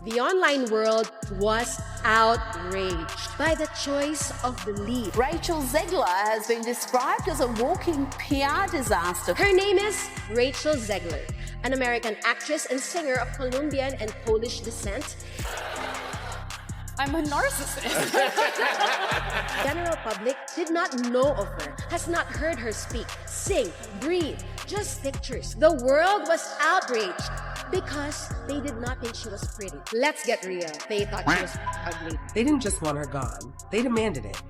The online world was outraged by the choice of the lead. Rachel Zegler has been described as a walking PR disaster. Her name is Rachel Zegler, an American actress and singer of Colombian and Polish descent. I'm a narcissist. General public did not know of her, has not heard her speak, sing, breathe, just pictures. The world was outraged because they did not think she was pretty. Let's get real. They thought she was ugly. They didn't just want her gone. They demanded it.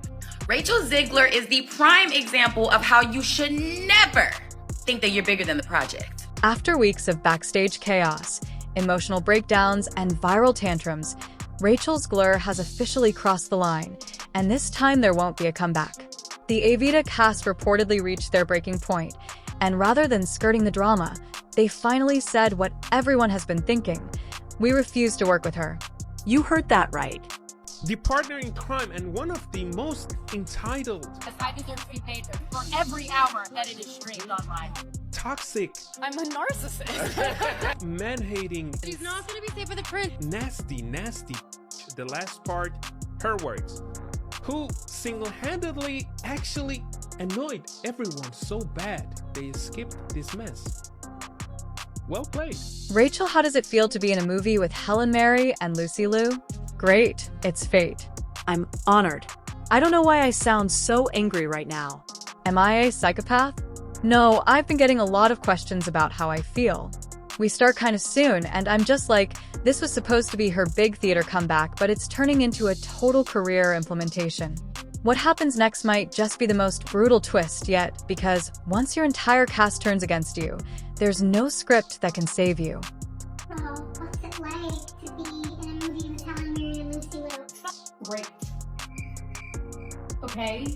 Rachel Zegler is the prime example of how you should never think that you're bigger than the project. After weeks of backstage chaos, emotional breakdowns, and viral tantrums, Rachel Zegler has officially crossed the line, and this time there won't be a comeback. The Evita cast reportedly reached their breaking point, and rather than skirting the drama, they finally said what everyone has been thinking. We refuse to work with her. You heard that right. The partner in crime and one of the most entitled. I deserve to be paid for every hour that it is streamed online. Toxic. I'm a narcissist. Man-hating. She's not going to be safe for the prince. Nasty. The last part, her words. Who single-handedly actually annoyed everyone so bad they skipped this mess. Well played. Rachel, how does it feel to be in a movie with Helen Mirren and Lucy Liu? Great, it's fate. I'm honored. I don't know why I sound so angry right now. Am I a psychopath? No, I've been getting a lot of questions about how I feel. We start kind of soon, and I'm just like, this was supposed to be her big theater comeback, but it's turning into a total career implementation. What happens next might just be the most brutal twist yet, because once your entire cast turns against you, there's no script that can save you. So, what's it like to be in a movie with Helen Mirren and Lucy Liu? Great. Okay?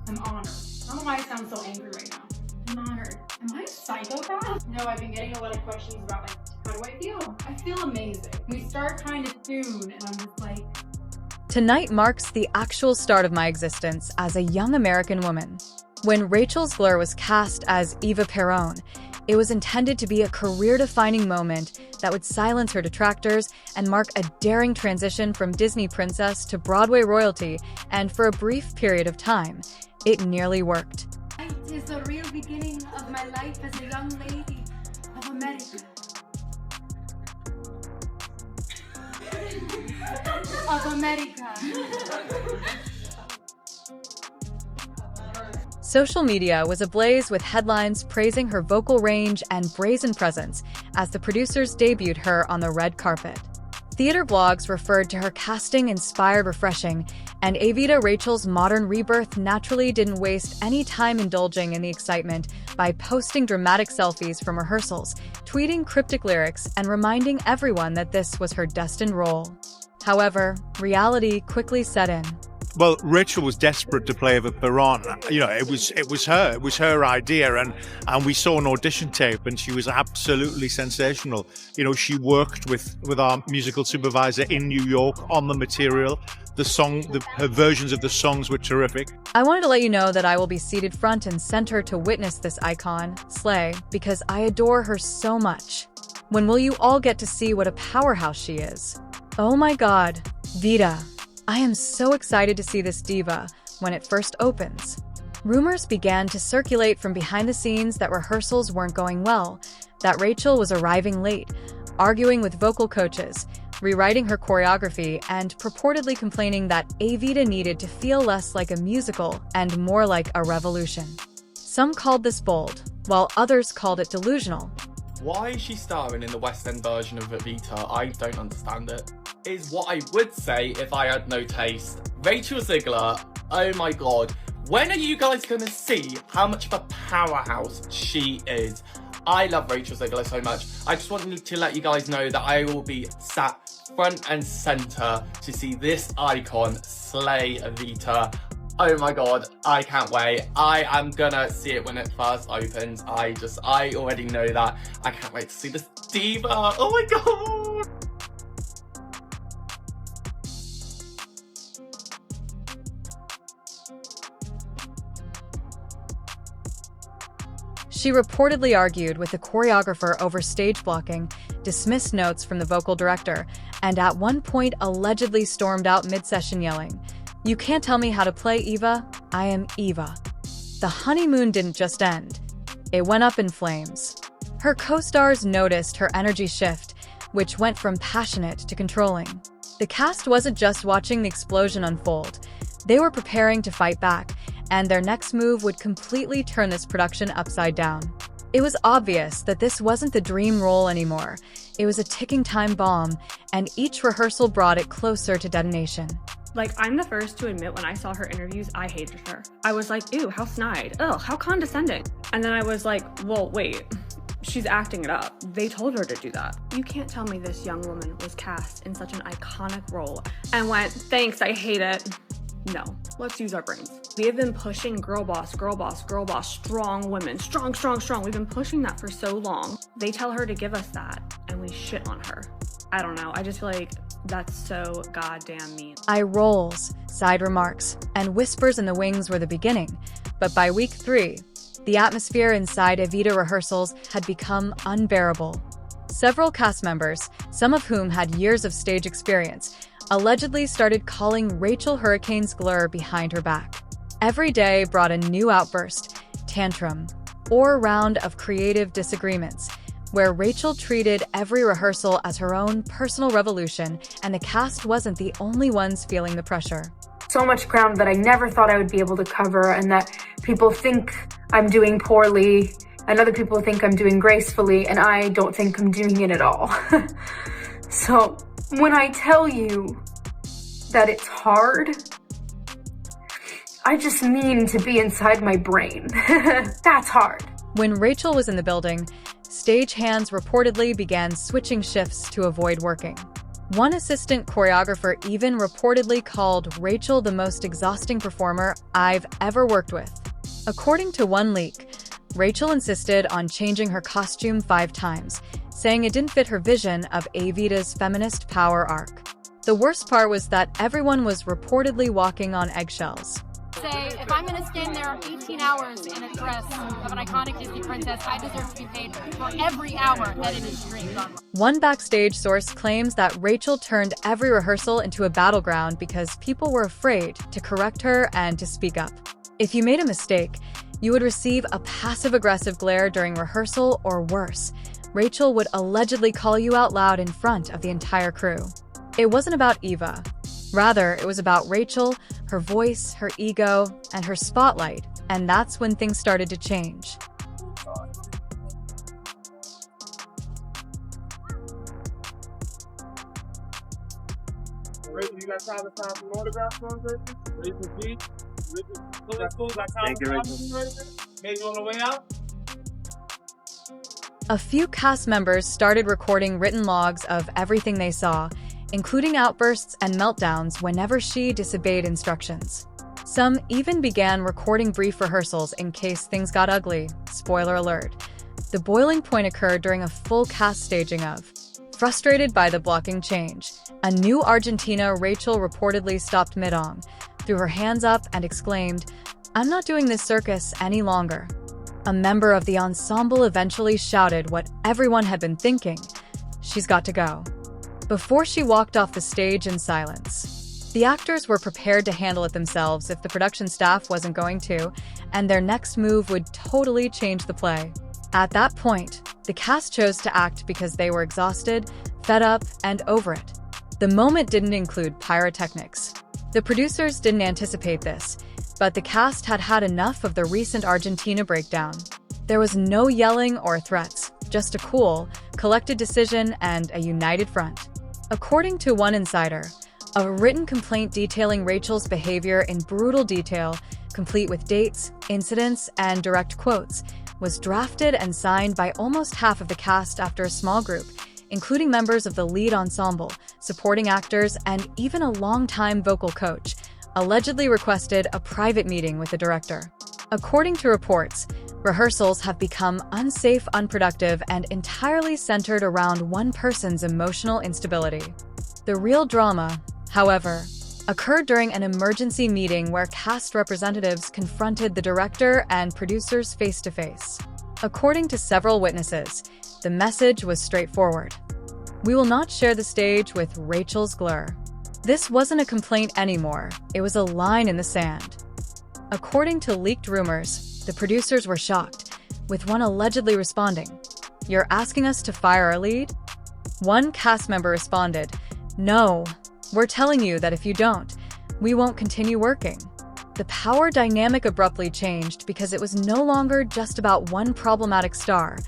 I'm honored. I don't know why I sound so angry right now. I'm honored. Am I a psychopath? No, I've been getting a lot of questions about, like, how do I feel? I feel amazing. We start kind of soon, and I'm just like... Tonight marks the actual start of my existence as a young American woman. When Rachel Zegler was cast as Eva Perón, it was intended to be a career-defining moment that would silence her detractors and mark a daring transition from Disney princess to Broadway royalty, and for a brief period of time, it nearly worked. It is the real beginning of my life as a young lady of America. Of America. Social media was ablaze with headlines praising her vocal range and brazen presence as the producers debuted her on the red carpet. Theater blogs referred to her casting inspired refreshing, and Evita Rachel's modern rebirth naturally didn't waste any time indulging in the excitement by posting dramatic selfies from rehearsals, tweeting cryptic lyrics, and reminding everyone that this was her destined role. However, reality quickly set in. Well, Rachel was desperate to play Eva Perón. You know, it was her idea, and we saw an audition tape, and she was absolutely sensational. You know, she worked with our musical supervisor in New York on the material. Her versions of the songs were terrific. I wanted to let you know that I will be seated front and center to witness this icon, Slay, because I adore her so much. When will you all get to see what a powerhouse she is? Oh my God, Vita. I am so excited to see this diva when it first opens. Rumors began to circulate from behind the scenes that rehearsals weren't going well, that Rachel was arriving late, arguing with vocal coaches, rewriting her choreography, and purportedly complaining that Evita needed to feel less like a musical and more like a revolution. Some called this bold, while others called it delusional. Why is she starring in the West End version of Evita? I don't understand it. Is what I would say if I had no taste. Rachel Zegler, oh my God. When are you guys gonna see how much of a powerhouse she is? I love Rachel Zegler so much. I just wanted to let you guys know that I will be sat front and center to see this icon slay Evita. Oh my God, I can't wait. I am gonna see it when it first opens. I already know that. I can't wait to see this diva. Oh my God. She reportedly argued with the choreographer over stage blocking, dismissed notes from the vocal director, and at one point allegedly stormed out mid-session yelling, "You can't tell me how to play, Eva. I am Eva." The honeymoon didn't just end. It went up in flames. Her co-stars noticed her energy shift, which went from passionate to controlling. The cast wasn't just watching the explosion unfold. They were preparing to fight back, and their next move would completely turn this production upside down. It was obvious that this wasn't the dream role anymore. It was a ticking time bomb, and each rehearsal brought it closer to detonation. Like, I'm the first to admit when I saw her interviews, I hated her. I was like, ew, how snide. Ugh, how condescending. And then I was like, well, wait, she's acting it up. They told her to do that. You can't tell me this young woman was cast in such an iconic role and went, thanks, I hate it. No, let's use our brains. We have been pushing girl boss, girl boss, girl boss, strong women, strong, strong, strong. We've been pushing that for so long. They tell her to give us that, and we shit on her. I don't know, I just feel like that's so goddamn mean. Eye rolls, side remarks, and whispers in the wings were the beginning. But by week 3, the atmosphere inside Evita rehearsals had become unbearable. Several cast members, some of whom had years of stage experience, allegedly started calling Rachel Hurricane Zegler behind her back. Every day brought a new outburst, tantrum, or round of creative disagreements, where Rachel treated every rehearsal as her own personal revolution, and the cast wasn't the only ones feeling the pressure. So much ground that I never thought I would be able to cover, and that people think I'm doing poorly, and other people think I'm doing gracefully, and I don't think I'm doing it at all. So when I tell you that it's hard, I just mean to be inside my brain. That's hard. When Rachel was in the building, stagehands reportedly began switching shifts to avoid working. One assistant choreographer even reportedly called Rachel the most exhausting performer I've ever worked with. According to one leak, Rachel insisted on changing her costume 5 times, saying it didn't fit her vision of Evita's feminist power arc. The worst part was that everyone was reportedly walking on eggshells. Say, if I'm going to stand there 18 hours in a dress of an iconic Disney princess, I deserve to be paid for every hour that it is streamed on. One backstage source claims that Rachel turned every rehearsal into a battleground because people were afraid to correct her and to speak up. If you made a mistake, you would receive a passive-aggressive glare during rehearsal, or worse, Rachel would allegedly call you out loud in front of the entire crew. It wasn't about Eva. Rather, it was about Rachel, her voice, her ego, and her spotlight, and that's when things started to change. Rachel, you got time to sign some autographs for us, Rachel G? Thank you, Rachel. Maybe on the way out? A few cast members started recording written logs of everything they saw, including outbursts and meltdowns whenever she disobeyed instructions. Some even began recording brief rehearsals in case things got ugly. Spoiler alert. The boiling point occurred during a full cast staging of. Frustrated by the blocking change, a new Argentina Rachel reportedly stopped mid-ong, threw her hands up and exclaimed, "I'm not doing this circus any longer." A member of the ensemble eventually shouted what everyone had been thinking, "She's got to go," before she walked off the stage in silence. The actors were prepared to handle it themselves if the production staff wasn't going to, and their next move would totally change the play. At that point, the cast chose to act because they were exhausted, fed up, and over it. The moment didn't include pyrotechnics. The producers didn't anticipate this, but the cast had had enough of the recent Argentina breakdown. There was no yelling or threats, just a cool, collected decision and a united front. According to one insider, a written complaint detailing Rachel's behavior in brutal detail, complete with dates, incidents, and direct quotes, was drafted and signed by almost half of the cast after a small group, including members of the lead ensemble, supporting actors, and even a longtime vocal coach, allegedly requested a private meeting with the director. According to reports, rehearsals have become unsafe, unproductive, and entirely centered around one person's emotional instability. The real drama, however, occurred during an emergency meeting where cast representatives confronted the director and producers face-to-face. According to several witnesses, the message was straightforward. We will not share the stage with Rachel Zegler. This wasn't a complaint anymore, it was a line in the sand. According to leaked rumors, the producers were shocked, with one allegedly responding, "You're asking us to fire our lead?" One cast member responded, "No, we're telling you that if you don't, we won't continue working." The power dynamic abruptly changed because it was no longer just about one problematic star.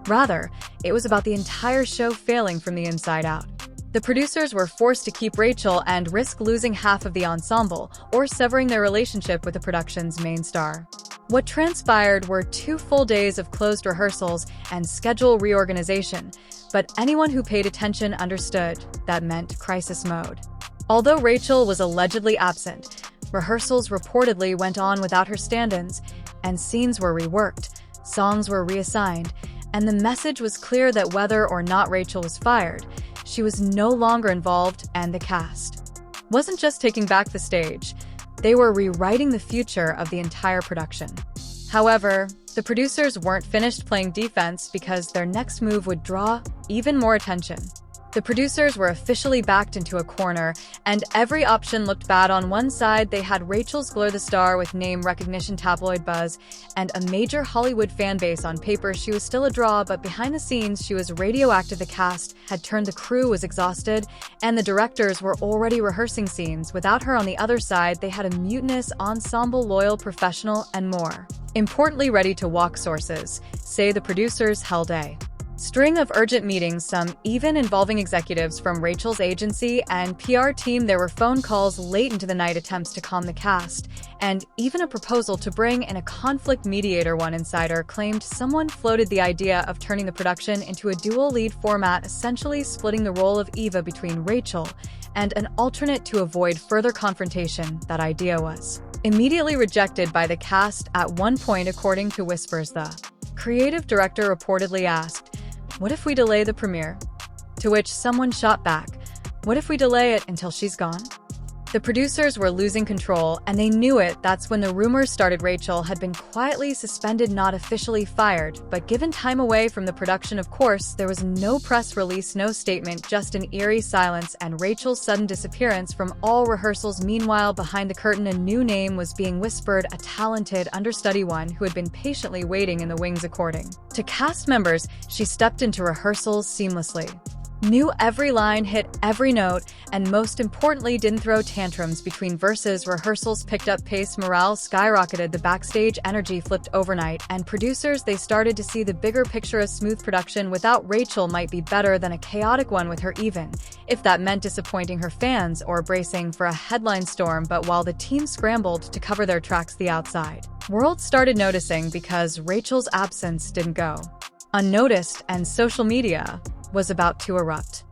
Rather, it was about the entire show failing from the inside out. The producers were forced to keep Rachel and risk losing half of the ensemble or severing their relationship with the production's main star. What transpired were 2 full days of closed rehearsals and schedule reorganization, but anyone who paid attention understood that meant crisis mode. Although Rachel was allegedly absent, rehearsals reportedly went on without her stand-ins, and scenes were reworked, songs were reassigned, and the message was clear that whether or not Rachel was fired, she was no longer involved, and the cast wasn't just taking back the stage, they were rewriting the future of the entire production. However, the producers weren't finished playing defense because their next move would draw even more attention. The producers were officially backed into a corner, and every option looked bad. On one side, they had Rachel Zegler the star with name recognition, tabloid buzz, and a major Hollywood fan base. On paper, she was still a draw, but behind the scenes, she was radioactive. The cast had turned, the crew was exhausted, and the directors were already rehearsing scenes. Without her on the other side, they had a mutinous ensemble, loyal, professional, and more importantly, ready to walk. Sources say the producers held a string of urgent meetings, some even involving executives from Rachel's agency and PR team. There were phone calls late into the night, attempts to calm the cast, and even a proposal to bring in a conflict mediator. One insider claimed someone floated the idea of turning the production into a dual lead format, essentially splitting the role of Eva between Rachel and an alternate to avoid further confrontation. That idea was immediately rejected by the cast. At one point, according to whispers, the creative director reportedly asked, "What if we delay the premiere?" To which someone shot back, "What if we delay it until she's gone?" The producers were losing control, and they knew it. That's when the rumors started. Rachel had been quietly suspended, not officially fired, but given time away from the production. Of course, there was no press release, no statement, just an eerie silence and Rachel's sudden disappearance from all rehearsals. Meanwhile, behind the curtain, a new name was being whispered, a talented understudy, one who had been patiently waiting in the wings. According to cast members, she stepped into rehearsals seamlessly, knew every line, hit every note, and most importantly, didn't throw tantrums between verses. Rehearsals picked up pace, morale skyrocketed, the backstage energy flipped overnight, and producers, they started to see the bigger picture. A smooth production without Rachel might be better than a chaotic one with her, even if that meant disappointing her fans or bracing for a headline storm. But while the team scrambled to cover their tracks, the outside world started noticing, because Rachel's absence didn't go unnoticed, and social media was about to erupt.